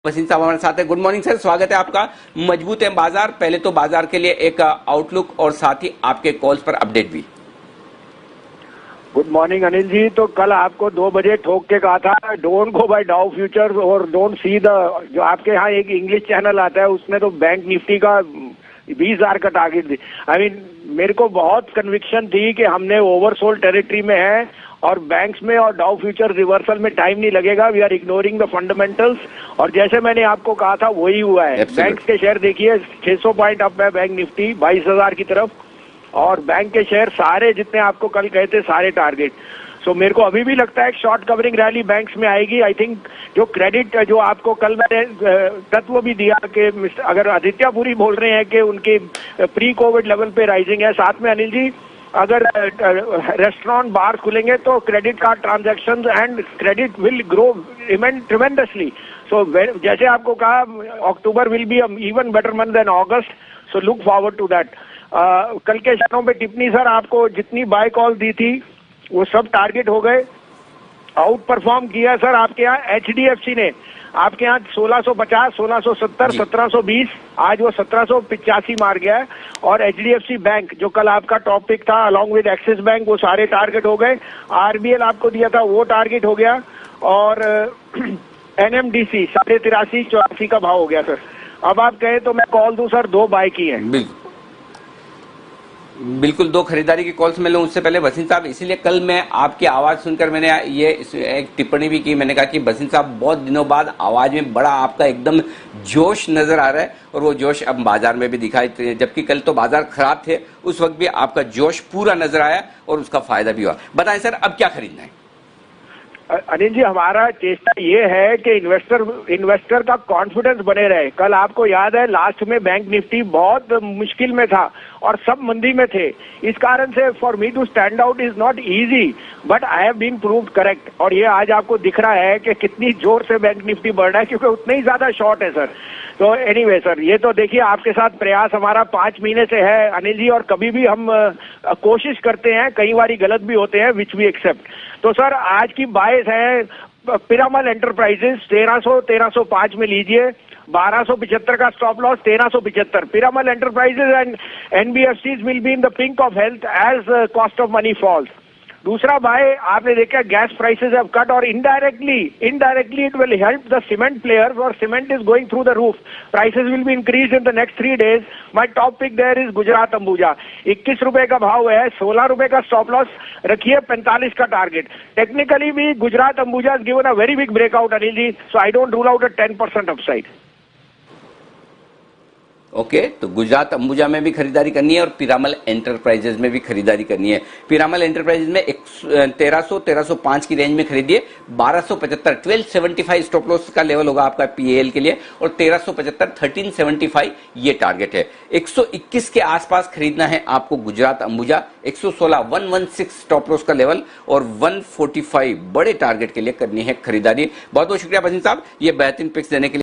वसीम साहब हमारे साथ है। गुड मॉर्निंग सर, स्वागत है आपका। मजबूत है बाजार। पहले तो बाजार के लिए एक आउटलुक और साथ ही आपके कॉल्स पर अपडेट भी। Good morning Anil ji. तो कल आपको 2 बजे ठोक के कहा था don't go by Dow futures और डोंट सी द, जो आपके यहाँ एक इंग्लिश चैनल आता है उसने तो बैंक निफ्टी का 20,000 का टारगेट दी। मेरे को बहुत कन्विक्शन थी कि हमने ओवरसोल्ड टेरिटरी में है और बैंक्स में और डाउ फ्यूचर रिवर्सल में टाइम नहीं लगेगा। We are ignoring the fundamentals और जैसे मैंने आपको कहा था वही हुआ है। बैंक्स के शेयर देखिए 600 पॉइंट अप है बैंक निफ्टी 22,000 की तरफ और बैंक के शेयर सारे जितने आपको कल कहे थे सारे टारगेट। सो मेरे को अभी भी लगता है शॉर्ट कवरिंग रैली बैंक्स में आएगी। आई थिंक जो क्रेडिट जो आपको कल मैंने तत्व भी दिया कि अगर आदित्यापुरी बोल रहे हैं कि उनकी प्री कोविड लेवल पे राइजिंग है, साथ में अनिल जी अगर रेस्टोरेंट बार खुलेंगे तो credit card transactions and credit will grow tremendously. So जैसे आपको कहा October will be even better month than August, so look forward to that. कल के शेयरों पे टिप्पणी सर आपको जितनी बाय कॉल दी थी वो सब टारगेट हो गए। आउट परफॉर्म किया सर आपके यहाँ एचडीएफसी ने, आपके यहाँ 1650, 1670, 1720, आज वो 1785 मार गया है। और एचडीएफसी बैंक जो कल आपका टॉपिक था अलॉन्ग विद एक्सिस बैंक वो सारे टारगेट हो गए। आरबीएल आपको दिया था वो टारगेट हो गया और एनएमडीसी 83.84, 84 का भाव हो गया सर। अब आप कहे तो मैं कॉल दूं सर, 2 बाय की है। बिल्कुल 2 खरीदारी की कॉल्स मिले। उससे पहले वसीम साहब, इसीलिए कल मैं आपकी आवाज सुनकर मैंने ये एक टिप्पणी भी की। मैंने कहा कि वसीम साहब बहुत दिनों बाद आवाज में बड़ा आपका एकदम जोश नजर आ रहा है और वो जोश अब बाजार में भी दिखाई दे, जबकि कल तो बाजार खराब थे उस वक्त भी आपका जोश पूरा नजर आया और उसका फायदा भी हुआ। बताएं सर अब क्या खरीदना है? अनिल जी हमारा चेष्टा ये है कि इन्वेस्टर का कॉन्फिडेंस बने रहे। कल आपको याद है लास्ट में बैंक निफ्टी बहुत मुश्किल में था और सब मंदी में थे। इस कारण से for me to stand out is not easy but I have been proved correct. और ये आज आपको दिख रहा है कि कितनी जोर से बैंक निफ्टी बढ़ रहा है क्योंकि उतने ही ज्यादा शॉर्ट है सर। तो एनीवे सर ये तो देखिए आपके साथ प्रयास हमारा 5 महीने से है अनिल जी, और कभी भी हम कोशिश करते हैं, कई बार गलत भी होते हैं विच वी एक्सेप्ट। तो सर आज की बायस है पिरामल एंटरप्राइजेस 1305 में लीजिए, 1275 का stop loss 1375। Piramal enterprises and NBFCs will be in the pink of health as cost of money falls. दूसरा बाय आपने देखा गैस प्राइसेस हैव कट और indirectly it will help the cement players और cement is going through the roof. Prices will be increase in the next 3 days. My top pick there is Gujarat Ambuja, 21 रुपए का भाव है, 16 रुपए का स्टॉप लॉस रखिए, 45 का टारगेट। टेक्निकली भी Gujarat Ambuja is given a very big breakout Anil ji, so I don't rule out a 10% upside. Okay, तो गुजरात अंबुजा में भी खरीदारी करनी है और पिरामल एंटरप्राइजेज में भी खरीदारी करनी है। पिरामल एंटरप्राइजेज में 1305 की रेंज में खरीदिए, 1275 1275 स्टॉप लॉस का लेवल होगा आपका पीएल के लिए और 1375 1375 ये टारगेट है। 121 के आसपास खरीदना है आपको गुजरात अंबुजा, 116 116 स्टॉप लॉस का लेवल और 145 बड़े टारगेट के लिए करनी है खरीदारी। बहुत बहुत शुक्रिया वसीम साहब ये बेहतरीन पिक्स देने के लिए।